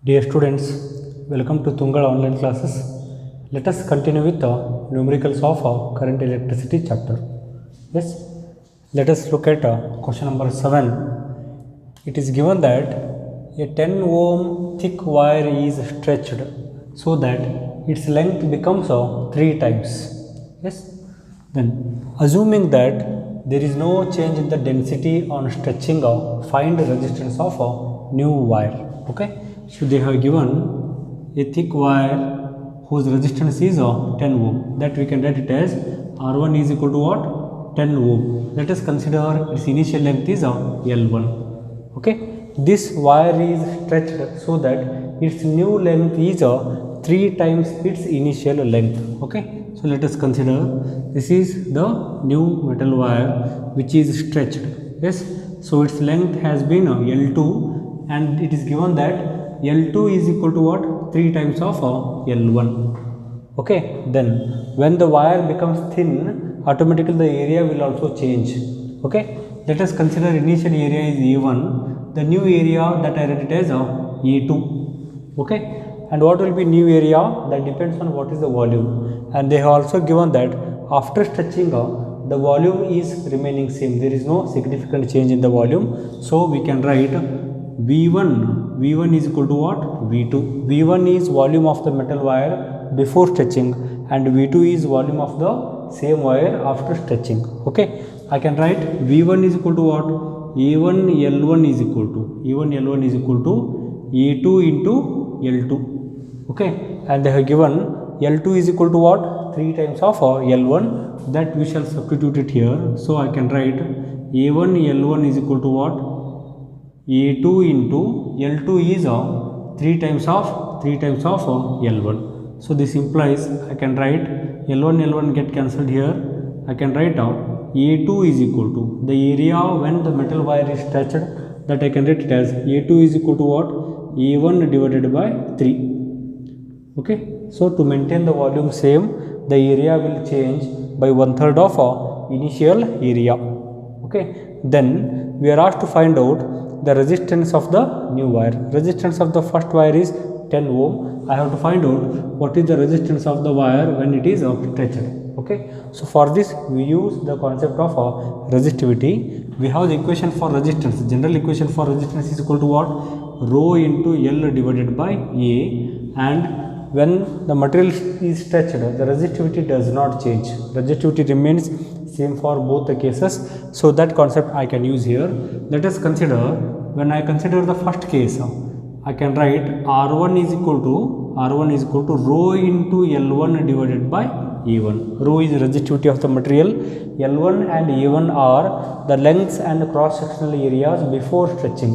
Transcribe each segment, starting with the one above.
Dear students, welcome to Tungal online classes. Let us continue with the numericals of current electricity chapter. Yes, let us look at question number 7. It is given that a 10 ohm thick wire is stretched so that its length becomes 3 times. Yes, then assuming that there is no change in the density on stretching, find the resistance of a new wire. Okay, so they have given a thick wire whose resistance is 10 ohm, that we can write it as R1 is equal to what? 10 ohm. Let us consider its initial length is L1. Okay, this wire is stretched so that its new length is 3 times its initial length. Okay, so let us consider this is the new metal wire which is stretched. Yes, so its length has been L2 and it is given that L2 is equal to what? 3 times of L1. Okay, then when the wire becomes thin, automatically the area will also change. Okay, let us consider initial area is A1, the new area that I write it as A2. Okay, and what will be new area? That depends on what is the volume, and they have also given that after stretching the volume is remaining same, there is no significant change in the volume, so we can write V1 is equal to what? V2. V1 is volume of the metal wire before stretching and V2 is volume of the same wire after stretching. Okay, I can write V1 is equal to what? A1 L1 is equal to A1 L1 is equal to A2 into L2. Okay, and they have given L2 is equal to what? 3 times of L1, that we shall substitute it here. So I can write A1 L1 is equal to what? A2 into L2 is 3 times of L1. So this implies I can write L1 get cancelled here. I can write out A2 is equal to the area when the metal wire is stretched, that I can write it as A2 is equal to what? A1 divided by 3. Okay, so to maintain the volume same, the area will change by 1/3 of initial area. Okay, then we are asked to find out the resistance of the new wire. Resistance of the first wire is 10 ohm. I have to find out what is the resistance of the wire when it is stretched. Okay, so for this we use the concept of resistivity. We have the equation for resistance. General equation for resistance is equal to what? Rho into L divided by A, and when the material is stretched, the resistivity does not change. Resistivity remains same for both the cases, so that concept I can use here. Let us consider, when I consider the first case, I can write R1 is equal to rho into L1 divided by A1. Rho is resistivity of the material. L1 and A1 are the lengths and cross sectional areas before stretching.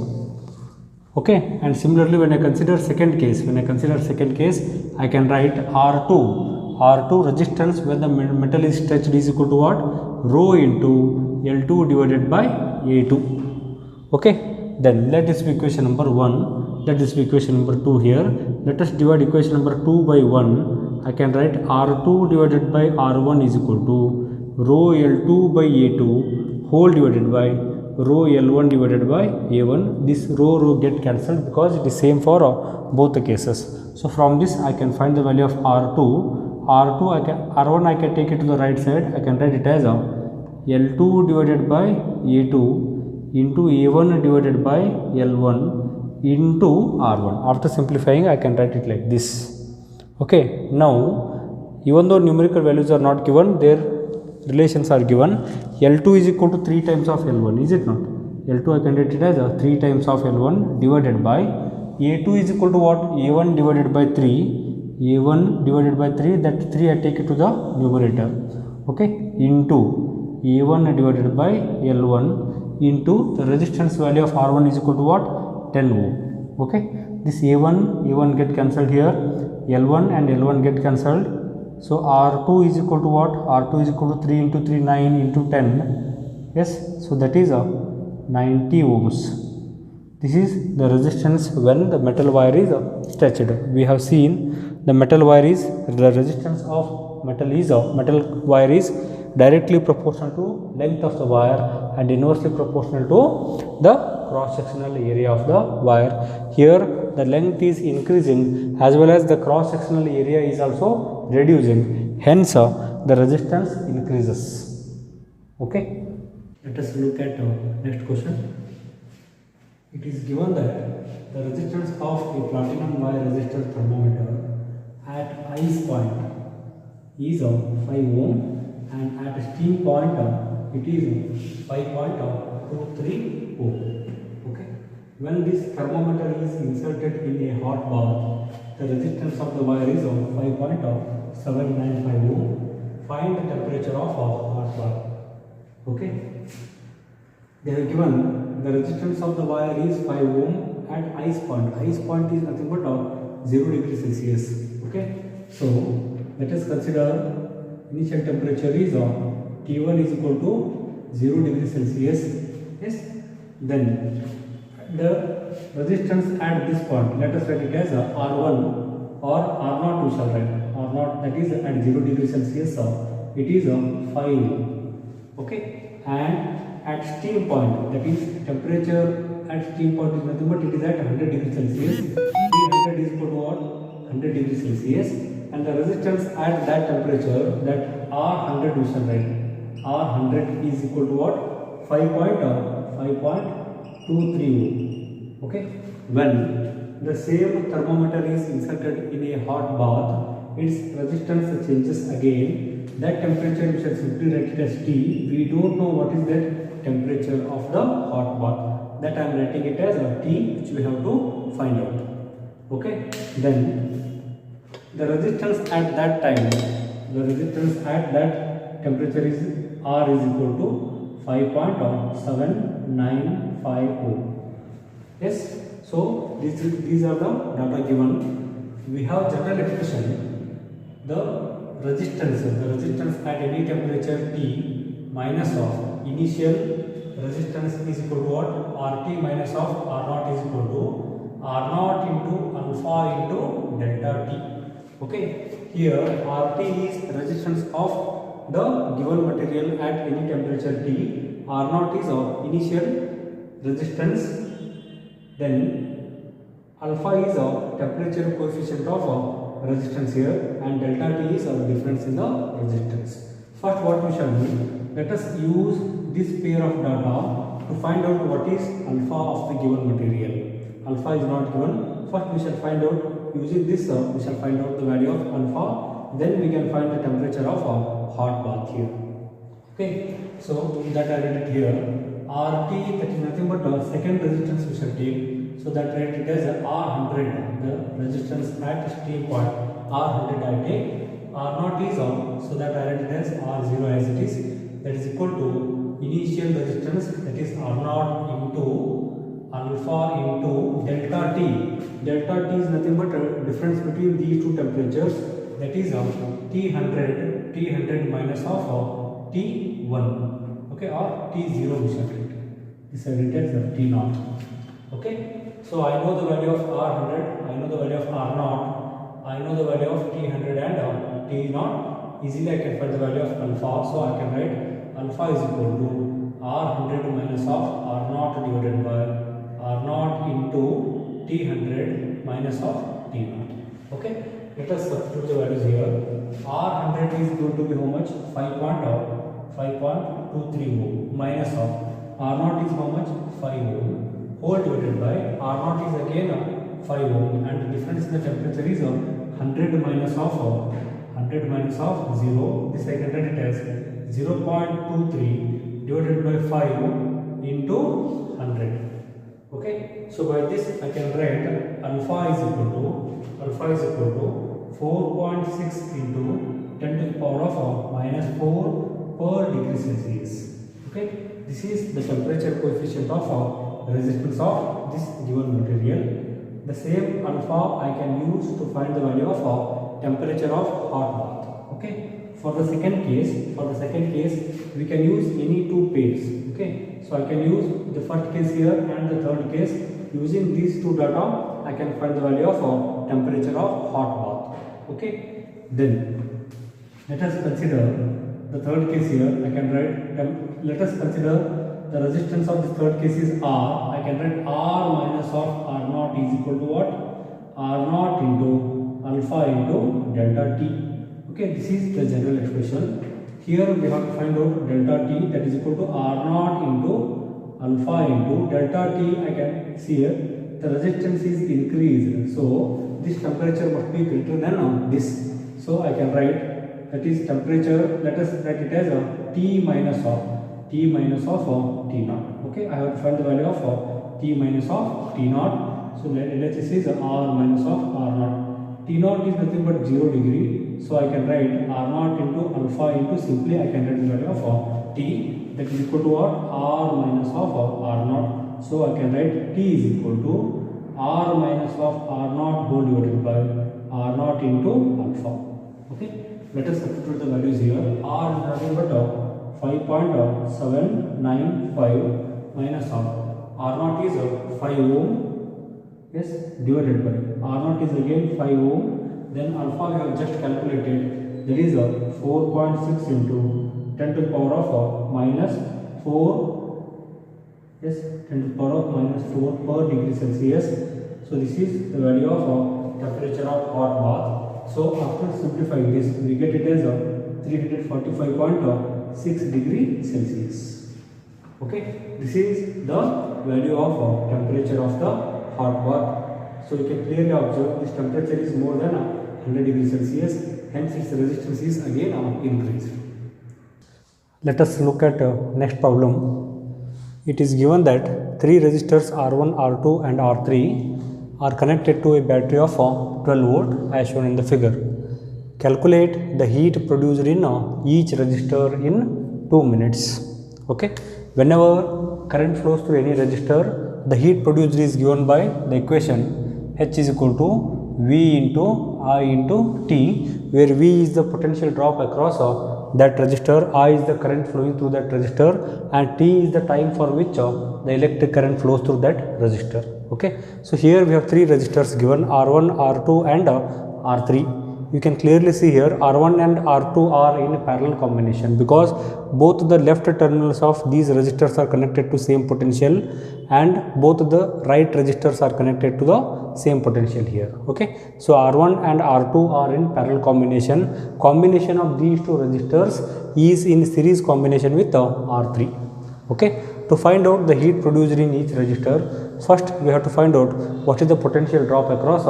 Okay, and similarly when I consider second case, I can write R2 resistance when the metal is stretched is equal to what? Rho into L2 divided by A2. Okay, then let this be equation number 1, let this be equation number 2 here. Let us divide equation number 2 by 1. I can write R2 divided by R1 is equal to rho L2 by A2 whole divided by rho L1 divided by A1. This rho get cancelled because it is same for both the cases. So from this I can find the value of R2. R1 I can take it to the right side. I can write it as L2 divided by A2 into A1 divided by L1 into R1. After simplifying I can write it like this. Okay, now even though numerical values are not given, their relations are given. L2 is equal to 3 times of L1, is it not? L2 I can write it as 3 times of L1 divided by A2 is equal to what? A1 divided by 3. A1 divided by 3, that 3 I take it to the numerator. Okay, into A1 divided by L1 into the resistance value of R1 is equal to what? 10 ohm. Okay, this A1 get cancelled here, L1 and L1 get cancelled. So R2 is equal to what? R2 is equal to 3 into 3, 9 into 10. Yes, so that is 90 ohms. This is the resistance when the metal wire is stretched. We have seen the metal wire is, the resistance of metal wire is directly proportional to length of the wire and inversely proportional to the cross sectional area of the wire. Here the length is increasing as well as the cross sectional area is also reducing. Hence, the resistance increases. Okay. Let us look at next question. It is given that the resistance of a platinum wire resistor thermometer at ice point is 5 ohm and at steam point it is 5.23 ohm. Okay. When this thermometer is inserted in a hot bath, the resistance of the wire is 5.795 ohm. Find the temperature of hot bath. Okay. They have given the resistance of the wire is 5 ohm at ice point. Ice point is nothing but 0 degree Celsius. Okay. So let us consider initial temperature is T1 is equal to 0 degree Celsius. Yes. Then the resistance at this point, let us write it as R1 or R0 we shall write. R0, that is at 0 degree Celsius, it is 5. Okay. And at steam point, that is temperature at steam point is nothing but it is at 100 degree Celsius. 300 is equal to what? 100 degree Celsius. And the resistance at that temperature, that R100 we shall write. R100 is equal to what? 5.23 ohm. Okay. When the same thermometer is inserted in a hot bath, its resistance changes again. That temperature we shall simply write it as T. We don't know what is that temperature of the hot bath. That I am writing it as a T, which we have to find out. Okay. Then the resistance at that time, the resistance at that temperature is R is equal to 5.795 ohm. Yes. So these are the data given. We have general expression. The resistance at any temperature T minus of initial resistance is equal to what? RT minus of R0 is equal to R0 into alpha into delta T. Okay. Here RT is resistance of the given material at any temperature T. R0 is of initial resistance. Then alpha is a temperature coefficient of resistance here, and delta T is a difference in the resistance. First, what we shall do? Let us use this pair of data to find out what is alpha of the given material. Alpha is not given. First, we shall find out using this. We shall find out the value of alpha. Then we can find the temperature of a hot bath here. Okay. So that I write it here. RT, that is nothing but second resistance we shall take. So that write it as R100, the resistance at steam point. R100 I take. R0 is on, so that I write it as R0 as it is. That is equal to initial resistance, that is R0 into alpha into delta T. Delta T is nothing but a difference between these two temperatures. That is T100 minus of T1. Okay, or T0 we shall write. This I write as T0. Okay, so I know the value of R100, I know the value of R0, I know the value of T100 and T0. Easily I can find the value of alpha, so I can write alpha is equal to R100 minus of R0 divided by R0 into T100 minus of T0. Okay, let us substitute the values here. R100 is going to be how much? 5.23 ohm minus of R0 is how much? 5 ohm. Whole divided by R0 is again 5 ohm, and the difference in the temperature is 100 minus of 0. This I can write it as 0.23 divided by 5 into 100. Okay, so by this I can write alpha is equal to 4.6 into 10 to the power of minus 4 per degree Celsius. Okay, this is the temperature coefficient of resistance of this given material. The same alpha I can use to find the value of temperature of hot bath. Okay. For the second case, we can use any two pairs. Okay. So I can use the first case here and the third case. Using these two data, I can find the value of temperature of hot bath. Okay. Then let us consider the third case here. I can write. Let us consider the resistance of the third case is R. I can write R minus of R0 is equal to what? R naught into alpha into delta t. Okay, this is the general expression. Here we have to find out delta t, that is equal to R naught into alpha into delta t. I can see here the resistance is increased, so this temperature must be greater than this. So I can write that is temperature, let us write it as T minus of T naught. Okay, I have to find the value of T minus of T naught. So LHS is R minus of R naught. T naught is nothing but 0 degree. So I can write R naught into alpha into, simply I can write the value of T, that is equal to what? R minus of R naught. So I can write T is equal to R minus of R naught whole divided by R naught into alpha. Okay, let us substitute the values here. R is nothing but 5.795 minus R naught is 5 ohm. Yes, divided by R naught is again 5 ohm. Then alpha we have just calculated, that is 4.6 into 10 to the power of minus 4. Yes, 10 to the power of minus 4 per degree Celsius. So this is the value of temperature of hot bath. So after simplifying this, we get it as 345.6 degree Celsius. Okay, this is the value of temperature of the hot bath. So you can clearly observe this temperature is more than 100 degrees Celsius, hence its resistance is again increased. Let us look at next problem. It is given that 3 resistors R1, R2 and R3 are connected to a battery of 12 volt as shown in the figure. Calculate the heat produced in each resistor in 2 minutes. Okay, whenever current flows through any resistor, the heat produced is given by the equation H is equal to V into I into T, where V is the potential drop across that resistor, I is the current flowing through that resistor, and T is the time for which the electric current flows through that resistor. Okay, so here we have 3 resistors given, R1, R2 and R3. You can clearly see here R1 and R2 are in parallel combination, because both the left terminals of these resistors are connected to same potential and both the right resistors are connected to the same potential here. Okay, so R1 and R2 are in parallel combination. Combination of these 2 resistors is in series combination with R3. Okay, to find out the heat produced in each resistor, first we have to find out what is the potential drop across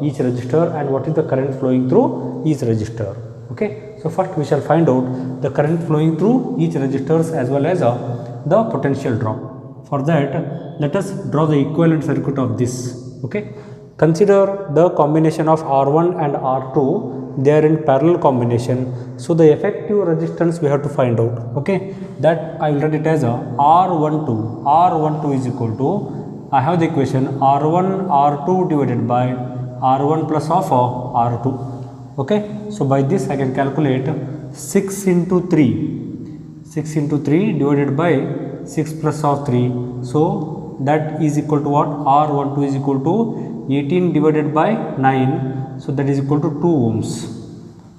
each resistor and what is the current flowing through each resistor. Okay, so first we shall find out the current flowing through each resistors as well as the potential drop. For that, let us draw the equivalent circuit of this. Okay, consider the combination of R1 and R2, they are in parallel combination. So the effective resistance we have to find out. Okay, that I will write it as R12. R12 is equal to, I have the equation R1 R2 divided by R1 plus of R2. Okay, so by this I can calculate 6 into 3 divided by 6 plus of 3. So that is equal to what? R12 is equal to 18 divided by 9. So that is equal to 2 ohms.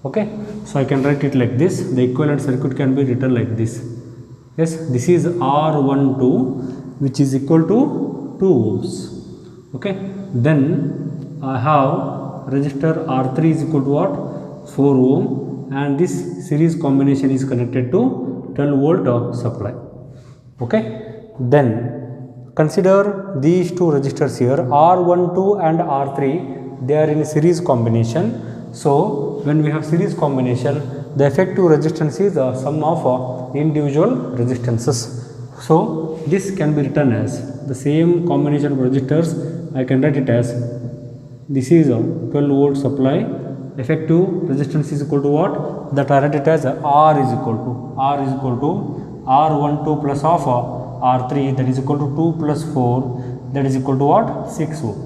Okay, so I can write it like this. The equivalent circuit can be written like this. Yes, this is R12 which is equal to 2 ohms. Okay, then I have resistor R3 is equal to what? 4 ohm, and this series combination is connected to 12 volt supply. Okay, then consider these 2 resistors here, R12 and R3, they are in series combination. So when we have series combination, the effective resistance is the sum of individual resistances. So this can be written as the same combination of resistors. I can write it as, this is a 12 volt supply, effective resistance is equal to what? That I write it as R is equal to R12 plus of R3, that is equal to 2 plus 4, that is equal to what? 6 ohm.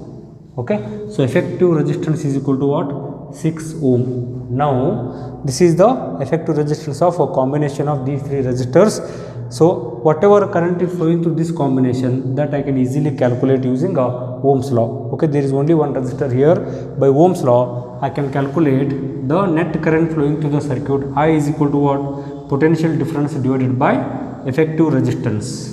Okay, so effective resistance is equal to what? 6 ohm. Now this is the effective resistance of a combination of these 3 resistors. So whatever current is flowing through this combination, that I can easily calculate using Ohm's law. Okay, there is only one resistor here. By Ohm's law, I can calculate the net current flowing through the circuit. I is equal to what? Potential difference divided by effective resistance.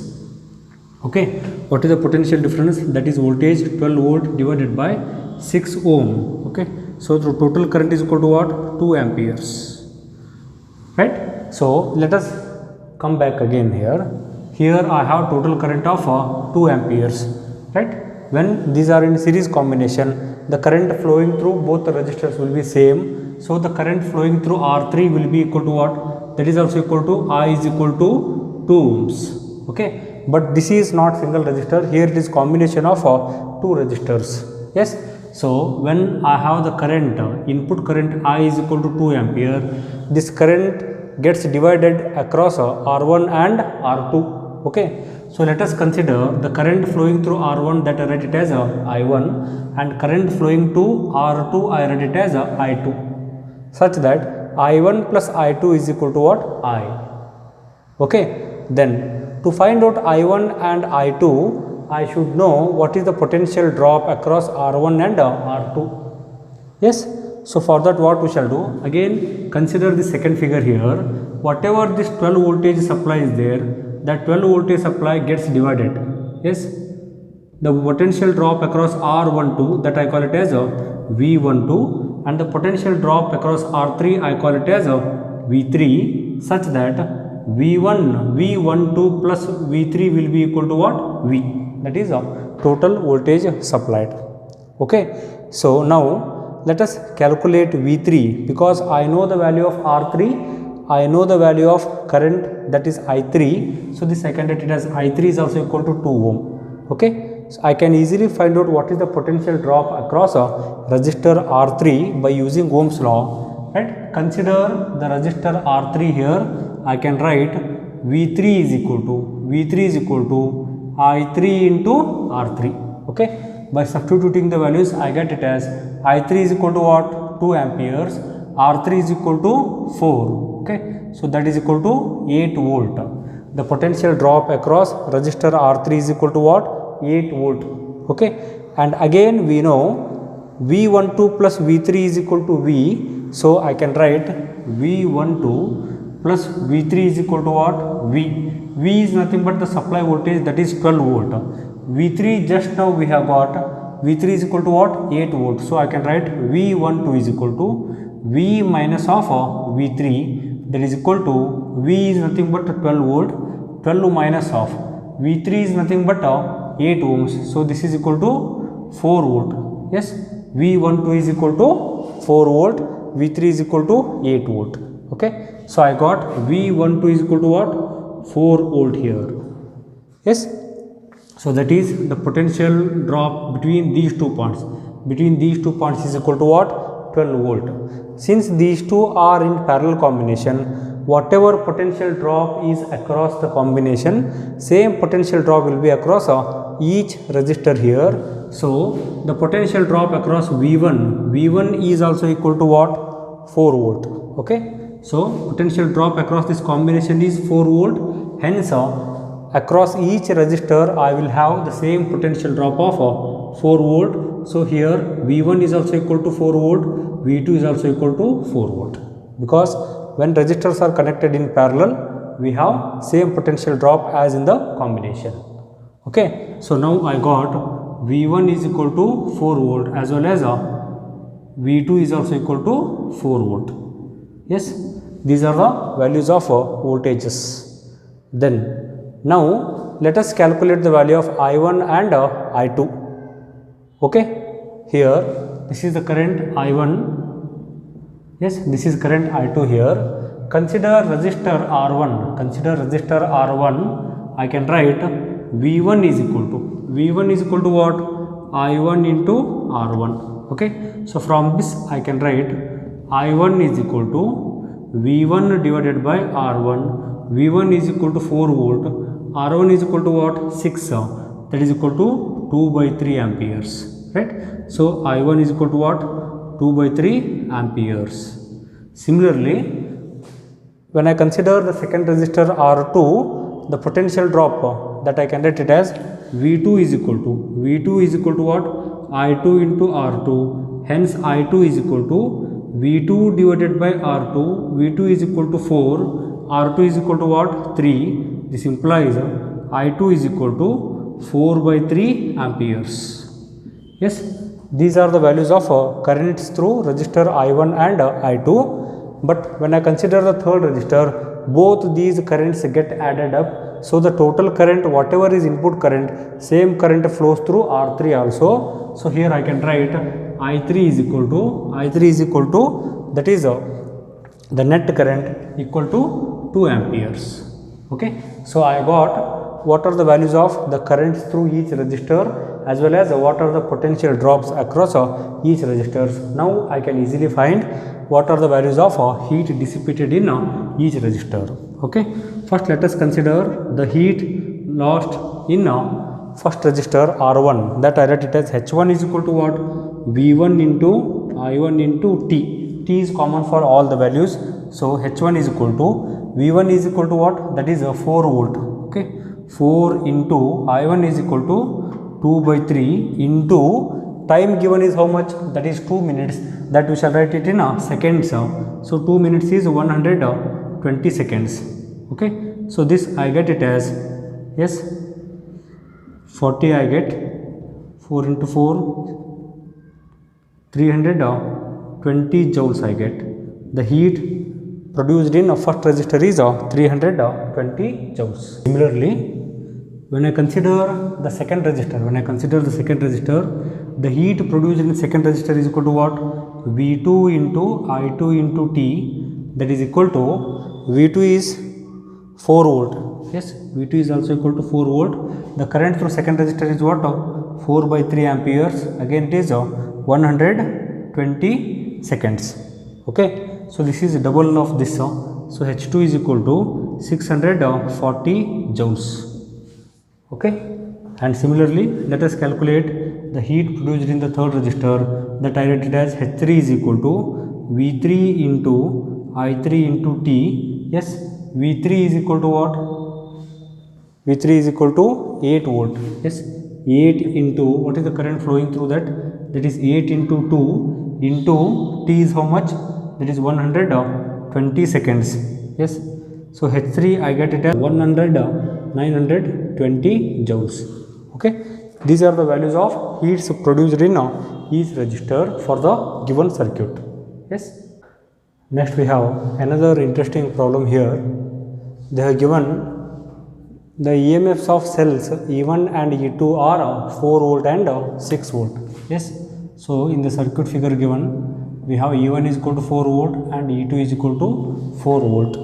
Okay, what is the potential difference? That is voltage 12 volt divided by 6 ohm. Okay, so the total current is equal to what? 2 amperes, right? So let us come back again here. Here I have total current of 2 amperes, right? When these are in series combination, the current flowing through both the resistors will be same. So the current flowing through R3 will be equal to what? That is also equal to I is equal to 2 ohms. Okay, but this is not single resistor. Here it is combination of 2 resistors. Yes. So when I have the current, input current I is equal to 2 ampere, this current gets divided across R1 and R2. Okay, so let us consider the current flowing through R1, that I write it as I1, and current flowing to R2 I write it as I2, such that I1 plus I2 is equal to what? I. Okay, then to find out I1 and I2, I should know what is the potential drop across R1 and R2. Yes. So for that, what we shall do? Again, consider the second figure here. Whatever this 12 voltage supply is there, that 12 voltage supply gets divided. Yes. The potential drop across R12, that I call it as V12, and the potential drop across R3 I call it as V3, such that V12 plus V3 will be equal to what? V. That is total voltage supplied. Okay. So now let us calculate V3, because I know the value of R3, I know the value of current, that is I3. So this I can write it as I3 is also equal to 2 ohm. Okay, so I can easily find out what is the potential drop across a resistor R3 by using Ohm's law. Right? Consider the resistor R3 here. I can write V3 is equal to I3 into R3. Okay. By substituting the values, I get it as I3 is equal to what? 2 amperes. R3 is equal to 4. Okay. So that is equal to 8 volt. The potential drop across resistor R3 is equal to what? 8 volt. Okay. And again we know V12 plus V3 is equal to V. So I can write V12 plus V3 is equal to what? V. V is nothing but the supply voltage, that is 12 volt. V3 just now we have got V3 is equal to what? 8 volt. So I can write V12 is equal to V minus of V3, that is equal to V is nothing but 12 volt, 12 minus of V3 is nothing but 8 ohms. So this is equal to 4 volt. Yes, V12 is equal to 4 volt, V3 is equal to 8 volt. Okay, so I got V12 is equal to what? 4 volt here. Yes. So that is the potential drop between these two points. Between these two points is equal to what? 12 volt. Since these two are in parallel combination, whatever potential drop is across the combination, same potential drop will be across each resistor here. So the potential drop across V1 is also equal to what? 4 volt. Okay. So potential drop across this combination is 4 volt. Hence across each resistor I will have the same potential drop of 4 volt. So here V1 is also equal to 4 volt, V2 is also equal to 4 volt, because when resistors are connected in parallel, we have same potential drop as in the combination. Okay. So now I got V1 is equal to 4 volt as well as V2 is also equal to 4 volt. Yes, these are the values of voltages. Then now let us calculate the value of I1 and I2. Okay, here this is the current I1. Yes, this is current I2 here. Consider resistor R1. I can write V1 is equal to what? I1 into R1. Okay, so from this I can write I1 is equal to V1 divided by R1. V1 is equal to 4 volt. R1 is equal to what? 6. That is equal to 2 by 3 amperes. Right. So I1 is equal to what? 2 by 3 amperes. Similarly, when I consider the second resistor R2, the potential drop that I can write it as V2 is equal to what? I2 into R2. Hence I2 is equal to V2 divided by R2. V2 is equal to 4. R2 is equal to what? 3. This implies I2 is equal to 4 by 3 amperes. Yes. these are the values of currents through resistor I1 and I2, but when I consider the third resistor, both these currents get added up, so the total current, whatever is input current, same current flows through R3 also. So here I can write I3 is equal to that is the net current equal to 2 amperes. Okay, so I got what are the values of the currents through each resistor as well as what are the potential drops across each resistors. Now I can easily find what are the values of heat dissipated in each resistor. Okay, first let us consider the heat lost in first resistor R1, that I write it as H1 is equal to what? V1 into I1 into T. T is common for all the values. So H1 is equal to V1 is equal to what? That is a 4 volt. Okay, 4 into I1 is equal to 2 by 3 into time given is how much? That is 2 minutes. That we shall write it in seconds. So 2 minutes is 120 seconds. Okay, so this I get it as, yes, 40 I get 4 into 4, 320 joules I get. The heat produced in a first resistor is 320 joules. Similarly, when I consider the second resistor, the heat produced in the second resistor is equal to what? V2 into I2 into T, that is equal to V2 is 4 volt. Yes, V2 is also equal to 4 volt. The current through second resistor is what? 4 by 3 amperes. Again it is 120 seconds. Okay, so this is double of this. So H2 is equal to 640 joules. Okay, and similarly let us calculate the heat produced in the third resistor, that I write it as H3 is equal to V3 into I3 into T. Yes, V3 is equal to what? V3 is equal to 8 volt. Yes, 8 into what is the current flowing through that? That is 8 into 2 into T is how much? That is 120 seconds. Yes, so H3 I get it as 920 joules. Okay, these are the values of heats produced in each resistor for the given circuit. Yes, next we have another interesting problem here. They have given the EMFs of cells E1 and E2 are 4 volt and 6 volt. Yes, so in the circuit figure given, we have E1 is equal to 4 volt and E2 is equal to 4 volt,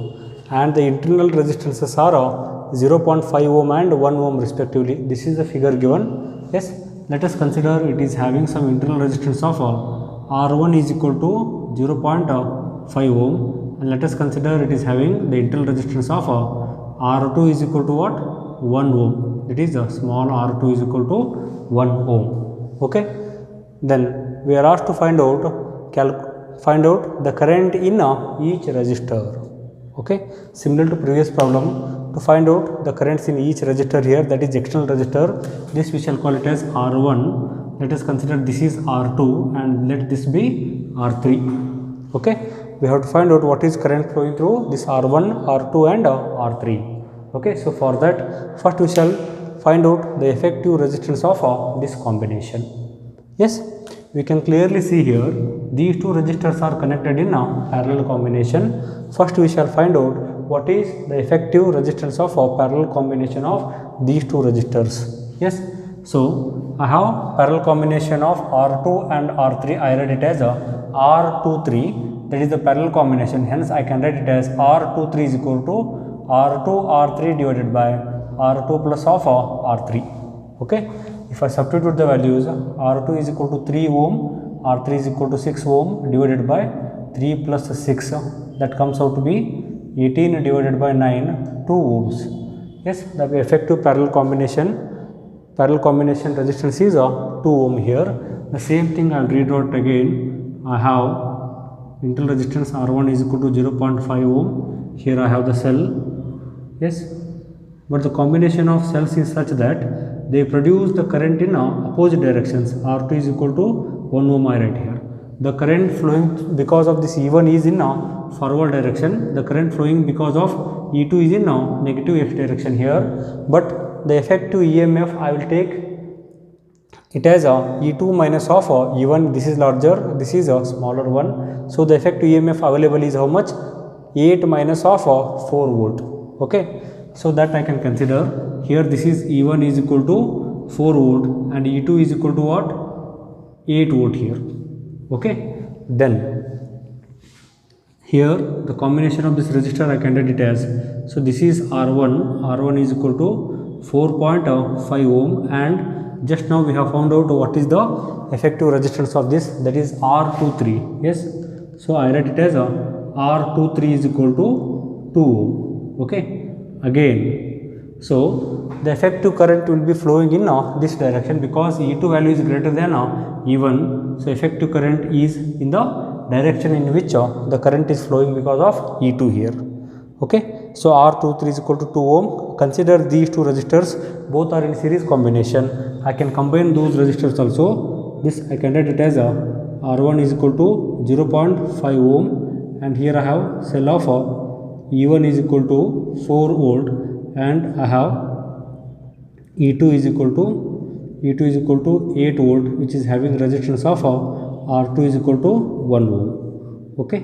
and the internal resistances are 0.5 ohm and 1 ohm respectively. This is the figure given. Yes, let us consider it is having some internal resistance of R1 is equal to 0.5 ohm, and let us consider it is having the internal resistance of R2 is equal to what? 1 ohm. That is small R2 is equal to 1 ohm. Okay, then we are asked to find out the current in each resistor. Okay, similar to previous problem, to find out the currents in each resistor here, that is external resistor, this we shall call it as R1. Let us consider this is R2 and let this be R3. Okay, we have to find out what is current flowing through this R1, R2 and R3. Okay, so for that first we shall find out the effective resistance of this combination. Yes, we can clearly see here these two resistors are connected in a parallel combination. First we shall find out what is the effective resistance of a parallel combination of these two resistors. Yes, so I have parallel combination of R2 and R3. I read it as R23, that is the parallel combination, hence I can write it as R23 is equal to R2 R3 divided by R2 plus of R3. Okay, if I substitute the values, R2 is equal to 3 ohm, R3 is equal to 6 ohm divided by 3 plus 6, that comes out to be 18 divided by 9, 2 ohms. Yes, the effective parallel combination resistance is 2 ohm here. The same thing I will read out again. I have internal resistance R1 is equal to 0.5 ohm. Here I have the cell. Yes, but the combination of cells is such that they produce the current in opposite directions. R2 is equal to 1 ohm I write here. The current flowing because of this E1 is in forward direction. The current flowing because of E2 is in negative X direction here. But the effective EMF I will take it has a E2 minus of E1. This is larger, this is a smaller one. So the effective EMF available is how much? 8 minus of 4 volt. Okay, so that I can consider here. This is E1 is equal to 4 volt and E2 is equal to what? 8 volt here. Okay, then here the combination of this resistor I can write it as, so this is R1 is equal to 4.5 ohm, and just now we have found out what is the effective resistance of this, that is R23. Yes, so I write it as R23 is equal to 2 ohm. Okay, again, so the effective current will be flowing in this direction because E2 value is greater than E1. So effective current is in the direction in which the current is flowing because of E2 here. Okay, so R23 is equal to 2 ohm. Consider these two resistors, both are in series combination. I can combine those resistors also. This I can write it as R1 is equal to 0.5 ohm, and here I have cell of E1 is equal to 4 volt, and I have E2 is equal to 8 volt, which is having resistance of R2 is equal to 1 ohm. Okay,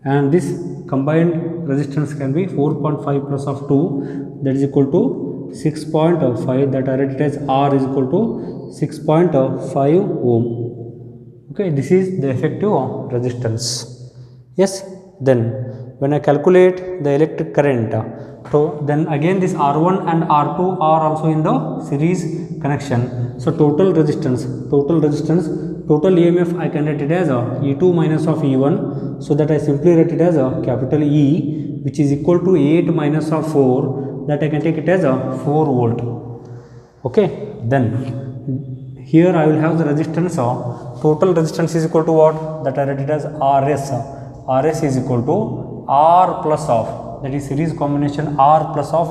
and this combined resistance can be 4.5 plus of 2, that is equal to 6.5, that I write it as R is equal to 6.5 ohm. Okay, this is the effective resistance. Yes, then when I calculate the electric current, so then again this R1 and R2 are also in the series connection. So total EMF I can write it as E2 minus of E1, so that I simply write it as a capital E, which is equal to 8 minus of 4, that I can take it as a 4 volt. Okay, then here I will have the resistance of total resistance is equal to what, that I write it as RS is equal to R plus of, that is series combination R plus of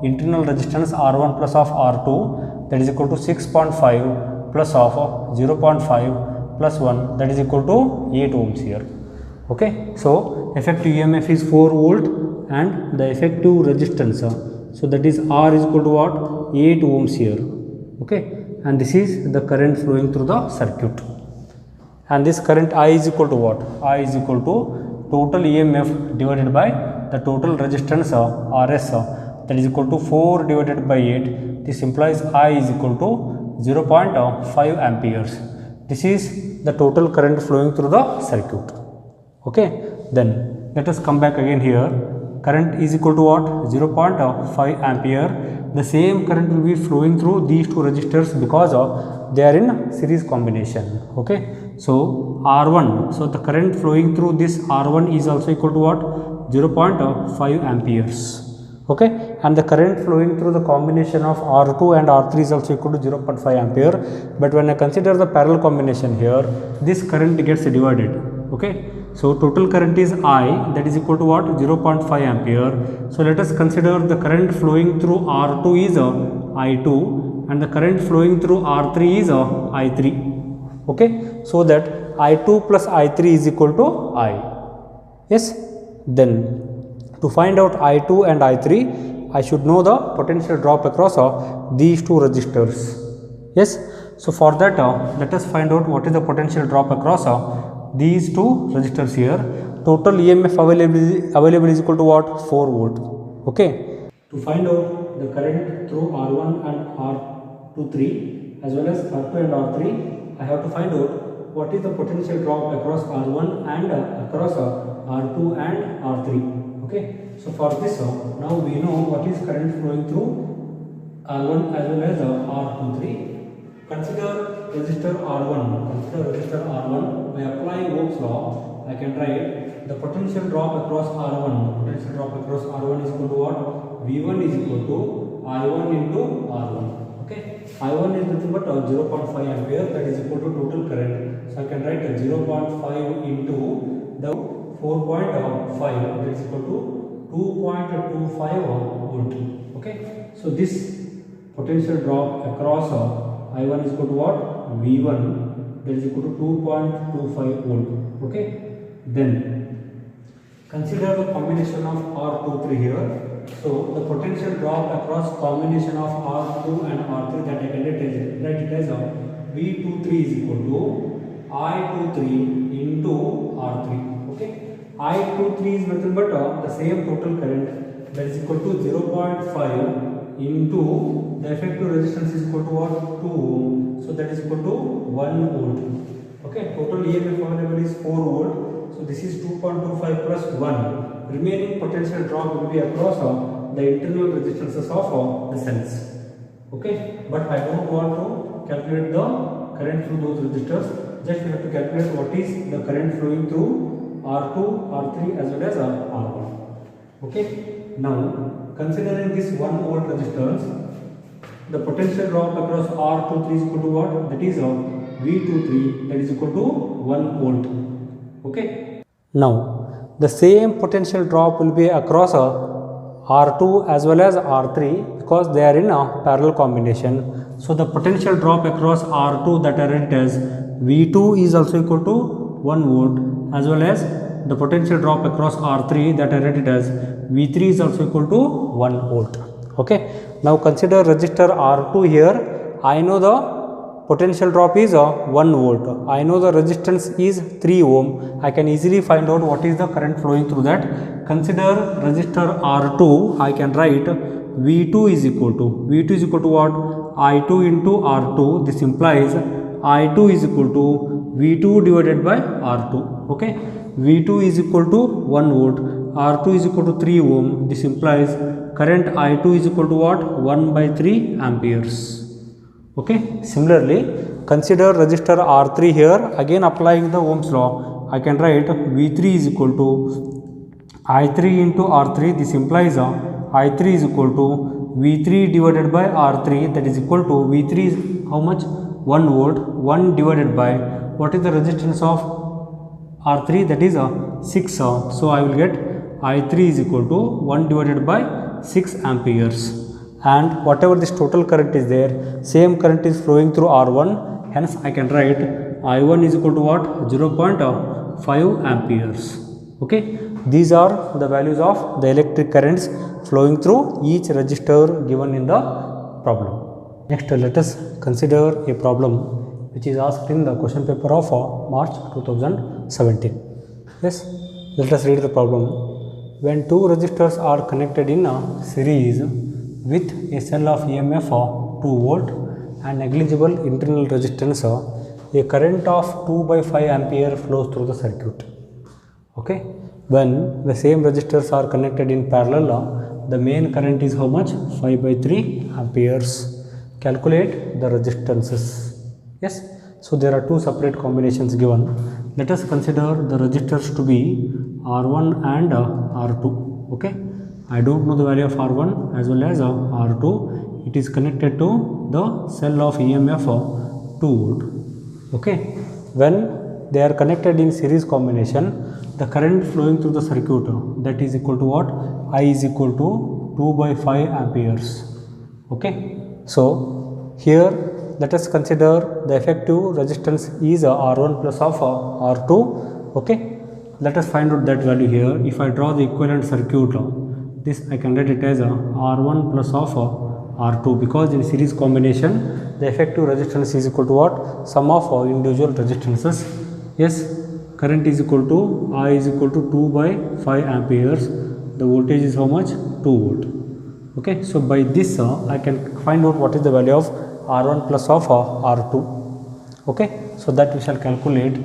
internal resistance R1 plus of R2, that is equal to 6.5 plus of 0.5 plus 1, that is equal to 8 ohms here. Okay, so effective EMF is 4 volt and the effective resistance, so that is R is equal to what, 8 ohms here. Okay, and this is the current flowing through the circuit, and this current I is equal to what, I is equal to total EMF divided by the total resistance RS, that is equal to 4 divided by 8. This implies I is equal to 0.5 amperes. This is the total current flowing through the circuit. Okay, then let us come back again here. Current is equal to what, 0.5 ampere. The same current will be flowing through these two resistors because they are in series combination. Okay, so R1, so the current flowing through this R1 is also equal to what, 0.5 amperes. Okay, and the current flowing through the combination of R2 and R3 is also equal to 0.5 ampere. But when I consider the parallel combination here, this current gets divided. Okay, so total current is I, that is equal to what, 0.5 ampere. So let us consider the current flowing through R2 is I2 and the current flowing through R3 is I3. Okay, so that I2 plus I3 is equal to I. Yes, then to find out I2 and I3, I should know the potential drop across these two resistors. Yes, so for that let us find out what is the potential drop across these two resistors here. Total EMF available is equal to what, 4 volt. Okay, to find out the current through R1 and R23 as well as R2 and R3, I have to find out what is the potential drop across R1 and across R2 and R3. Okay, so for this now we know what is current flowing through R1 as well as R23. Consider resistor R1. By applying Ohm's law, I can write the potential drop across R1. The potential drop across R1 is equal to what? V1 is equal to I1 into R1. Okay, I1 is nothing but 0.5 ampere, that is equal to total current. So I can write 0.5 into the 4.5, that is equal to 2.25 volt. Okay, so this potential drop across I1 is equal to what? V1, that is equal to 2.25 volt. Okay, then consider the combination of R23 here. So the potential drop across combination of R2 and R3, that I can write it as V23 is equal to I23 into R3. Okay, I23 is nothing but the same total current, that is equal to 0.5 into the effective resistance is equal to what? 2 ohm. So that is equal to 1 volt. Okay, total EMF available is 4 volt. So this is 2.25 plus 1. Remaining potential drop will be across the internal resistances of the cells. Okay, but I don't want to calculate the current through those resistors. Just we have to calculate what is the current flowing through R2, R3 as well as R1. Okay, now considering this 1 volt resistance, the potential drop across R23 is equal to what? That is V23, that is equal to 1 volt. Okay, now the same potential drop will be across R2 as well as R3 because they are in a parallel combination. So the potential drop across R2 that I write as V2 is also equal to 1 volt, as well as the potential drop across R3 that I write it as V3 is also equal to 1 volt. Okay, now consider resistor R2 here. I know the potential drop is 1 volt. I know the resistance is 3 ohm. I can easily find out what is the current flowing through that. Consider resistor R2. I can write V2 is equal to what? I2 into R2. This implies I2 is equal to V2 divided by R2. Okay, V2 is equal to 1 volt. R2 is equal to 3 ohm. This implies current I2 is equal to what? 1 by 3 amperes. Okay, similarly consider resistor R3 here. Again applying the Ohm's law, I can write V3 is equal to I3 into R3. This implies I3 is equal to V3 divided by R3, that is equal to V3 is how much? 1 volt. 1 divided by what is the resistance of R3? That is 6. So I will get I3 is equal to 1 divided by 6 amperes. And whatever this total current is there, same current is flowing through R1, hence I can write I1 is equal to what? 0.5 amperes. Okay, these are the values of the electric currents flowing through each resistor given in the problem. Next, let us consider a problem which is asked in the question paper of March 2017. Yes, let us read the problem. When two resistors are connected in a series with a cell of EMF of 2 volt and negligible internal resistance, a current of 2 by 5 ampere flows through the circuit. Okay, when the same resistors are connected in parallel, the main current is how much? 5 by 3 amperes. Calculate the resistances. Yes, so there are two separate combinations given. Let us consider the resistors to be R1 and R2. Okay, I don't know the value of R1 as well as R2. It is connected to the cell of EMF 2 volt. Okay, when they are connected in series combination, the current flowing through the circuit, that is equal to what? I is equal to 2 by 5 amperes. Okay, so here let us consider the effective resistance is R1 plus of R2. Okay, let us find out that value here. If I draw the equivalent circuit, this I can write it as R1 plus of R2, because in series combination the effective resistance is equal to what? Sum of individual resistances. Yes, current is equal to I is equal to 2 by 5 amperes. The voltage is how much? 2 volt. Okay, so by this I can find out what is the value of R1 plus of R2. Okay, so that we shall calculate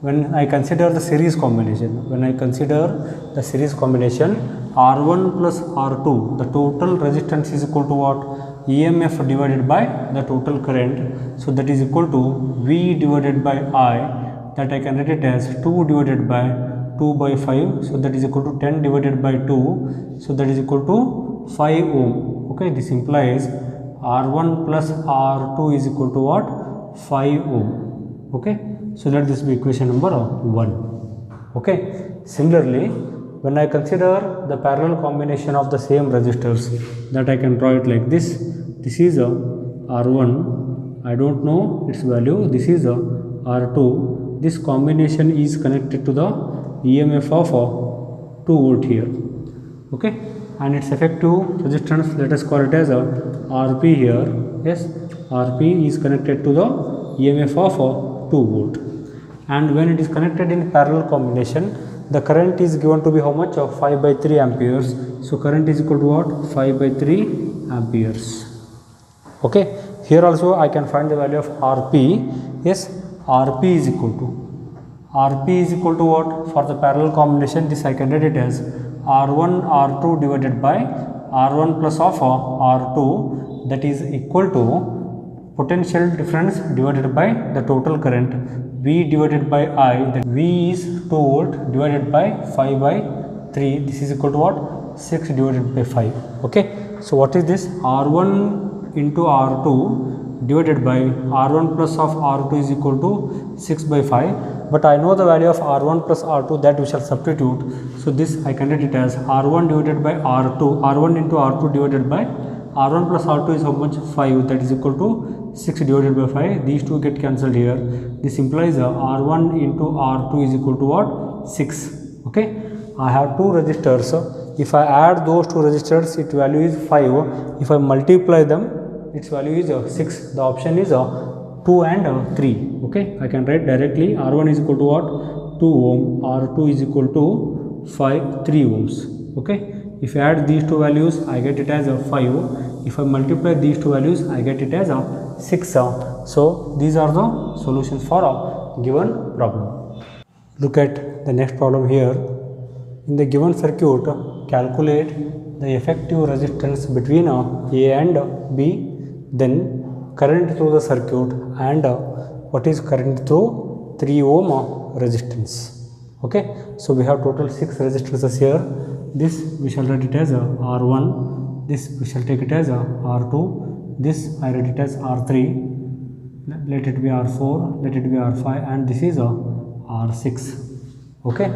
when I consider the series combination. When I consider the series combination, R1 plus R2, the total resistance is equal to what? EMF divided by the total current. So that is equal to V divided by I, that I can write it as 2 divided by 2 by 5. So that is equal to 10 divided by 2. So that is equal to 5 ohm. Okay, this implies R1 plus R2 is equal to what? 5 ohm. Okay, so let this be equation number 1. Okay, similarly when I consider the parallel combination of the same resistors, that I can draw it like this. This is R1, I don't know its value. This is R2. This combination is connected to the EMF of 2 volt here. Okay, and its effective resistance, let us call it as RP here. Yes, Rp is connected to the EMF of 2 volt, and when it is connected in parallel combination, the current is given to be how much? 5 by 3 amperes. So current is equal to what? 5 by 3 amperes. Okay, here also I can find the value of Rp. Yes, Rp is equal to what? For the parallel combination, this I can write it as R1 R2 divided by R1 plus of R2, that is equal to potential difference divided by the total current, V divided by I, that V is 2 volt divided by 5 by 3, this is equal to what? 6 divided by 5. Okay, so what is this? R1 into R2 divided by R1 plus of R2 is equal to 6 by 5, but I know the value of R1 plus R2, that we shall substitute. So this I can write it as R1 divided by R2, R1 into R2 divided by R1 plus R2 is how much? 5, that is equal to 6 divided by 5. These two get cancelled here. This implies R1 into R2 is equal to what? 6. Okay, I have two resistors. If I add those two resistors, its value is 5. If I multiply them, its value is 6. The option is 2 and 3. Okay, I can write directly R1 is equal to what? 2 ohm, R2 is equal to 3 ohms. Okay, if I add these two values, I get it as 5. If I multiply these two values, I get it as 6. So these are the solutions for a given problem. Look at the next problem here. In the given circuit, calculate the effective resistance between A and B, then current through the circuit, and what is current through 3 ohm resistance. Okay, so we have total 6 resistances here. This we shall write it as R1, this we shall take it as R2, this I write it as R3, let it be R4, let it be R5, and this is R6. Okay,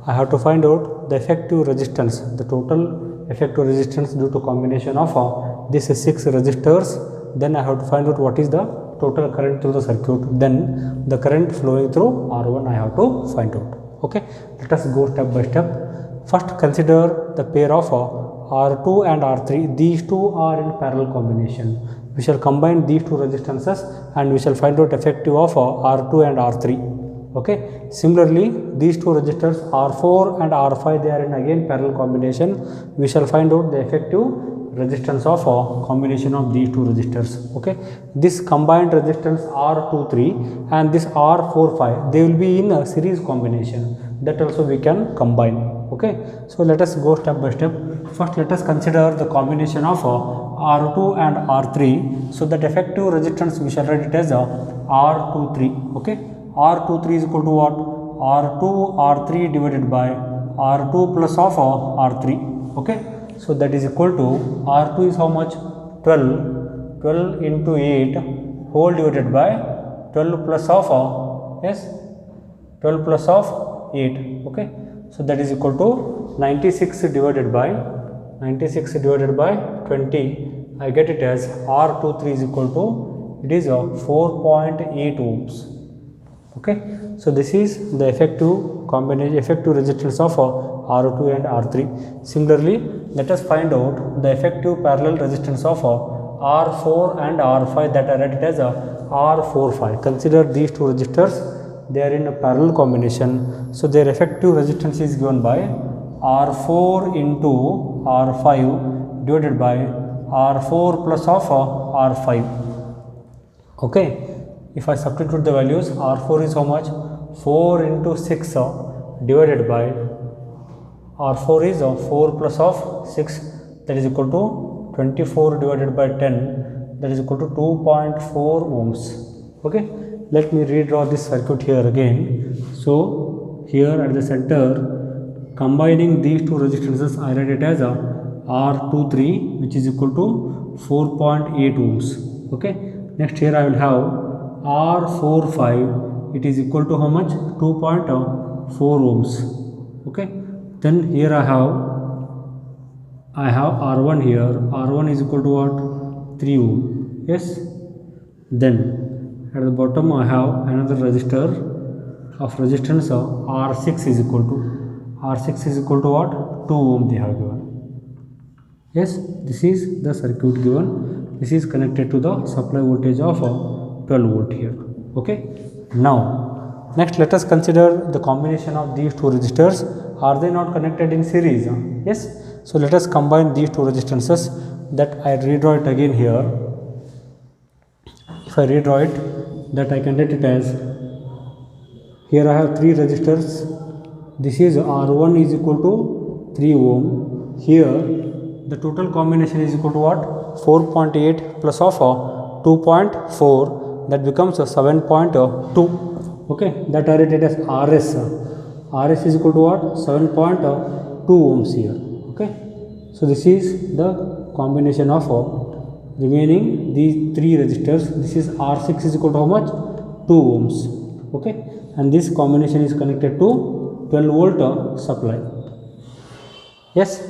I have to find out the effective resistance, the total effective resistance due to combination of these 6 resistors. Then I have to find out what is the total current through the circuit. Then the current flowing through R1 I have to find out. Okay, let us go step by step. First, consider the pair of R2 and R3. These two are in parallel combination. We shall combine these two resistances and we shall find out effective of R2 and R3. Okay. Similarly, these two resistors R4 and R5, they are in again parallel combination. We shall find out the effective resistance of a combination of these two resistors. Okay. This combined resistance R23 and this R45, they will be in a series combination. That also we can combine. Okay, so let us go step by step. First, let us consider the combination of R2 and R3. So that effective resistance we shall write it as R23. Okay, R23 is equal to what? R2 R3 divided by R2 plus of R3. Okay, so that is equal to R2 is how much? 12 into 8 whole divided by 12 plus of 12 plus of 8. Okay, so that is equal to 96 divided by 20. I get it as R23 is equal to, it is 4.8 ohms. Okay, so this is the effective combination, effective resistance of R2 and R3. Similarly, let us find out the effective parallel resistance of R4 and R5, that I write it as R45. Consider these two resistors. They are in a parallel combination, so their effective resistance is given by R4 into R5 divided by R4 plus of R5. Okay, if I substitute the values, R4 is how much? 4 into 6 divided by R4 is 4 plus of 6, that is equal to 24 divided by 10, that is equal to 2.4 ohms. Okay, let me redraw this circuit here again. So here at the center, combining these two resistances, I write it as R23, which is equal to 4.8 ohms. Okay, next here I will have R45, it is equal to how much? 2.4 ohms. Okay, then here I have R1 here. R1 is equal to what? 3 ohm. Yes, then at the bottom I have another resistor of resistance R6 is equal to what? 2 ohm they have given. Yes, this is the circuit given. This is connected to the supply voltage of 12 volt here. Okay. Now next let us consider the combination of these two resistors. Are they not connected in series? Yes. So let us combine these two resistances. That I redraw it again here. If I redraw it, that I can write it as, here I have three resistors. This is R1 is equal to 3 ohm. Here the total combination is equal to what? 4.8 plus of 2.4, that becomes 7.2. Okay, that I write it as RS. RS is equal to what? 7.2 ohms here. Okay, so this is the combination of remaining these three resistors. This is R6 is equal to how much? 2 ohms. Okay, and this combination is connected to 12 volt supply. Yes.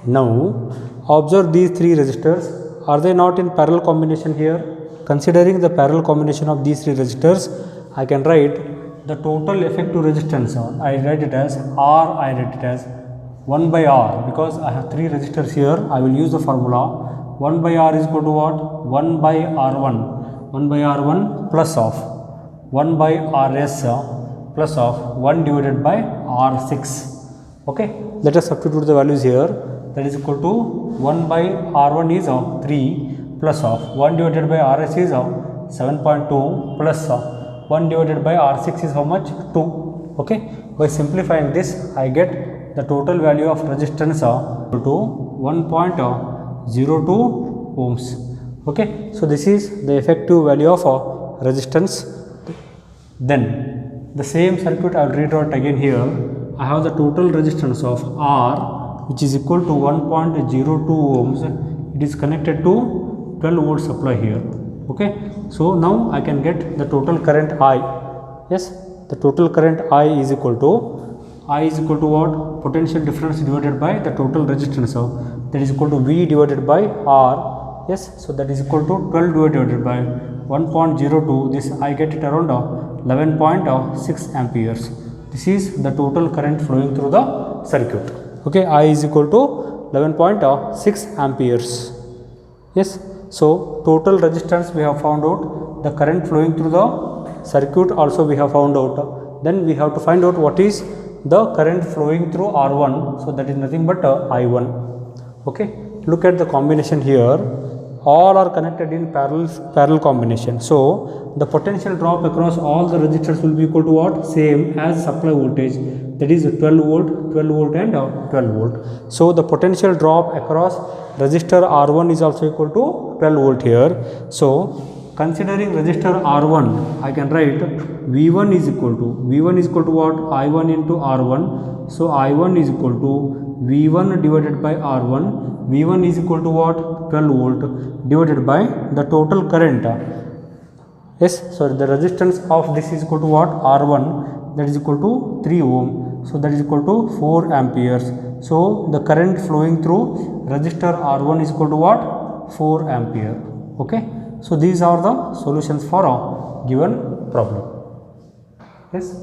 Now observe these three resistors. Are they not in parallel combination here? Considering the parallel combination of these three resistors, I can write the total effective resistance. I write it as R. I write it as 1 by R, because I have three resistors here. I will use the formula 1 by R is equal to what? 1 by R1. 1 by R1 plus of 1 by RS plus of 1 divided by R6. Okay, let us substitute the values here. That is equal to 1 by R1 is 3 plus of 1 divided by RS is 7.2 plus 1 divided by R6 is how much? 2. Okay, by simplifying this, I get the total value of resistance to 1.02 ohms. Okay, so this is the effective value of resistance. Then the same circuit I will redraw it again here. I have the total resistance of R, which is equal to 1.02 ohms. It is connected to 12 volt supply here. Okay, so now I can get the total current I. Yes, the total current I is equal to what? Potential difference divided by the total resistance. That is equal to V divided by R. Yes, so that is equal to 12 divided by 1.02. This I get it around 11.6 amperes. This is the total current flowing through the circuit. Okay, I is equal to 11.6 amperes. Yes, so total resistance we have found out, the current flowing through the circuit also we have found out. Then we have to find out what is the current flowing through R1. So that is nothing but I1. Okay, look at the combination here. All are connected in parallel combination. So the potential drop across all the resistors will be equal to what? Same as supply voltage, that is 12 volt, 12 volt and 12 volt. So the potential drop across resistor R1 is also equal to 12 volt here. So considering resistor R1, I can write V1 is equal to what? I1 into R1. So I1 is equal to V1 divided by R1. V1 is equal to what? 12 volt divided by the total current. Yes, so the resistance of this is equal to what? R1, that is equal to 3 ohm. So that is equal to 4 amperes. So the current flowing through resistor R1 is equal to what? 4 ampere. Okay, so these are the solutions for a given problem. Yes.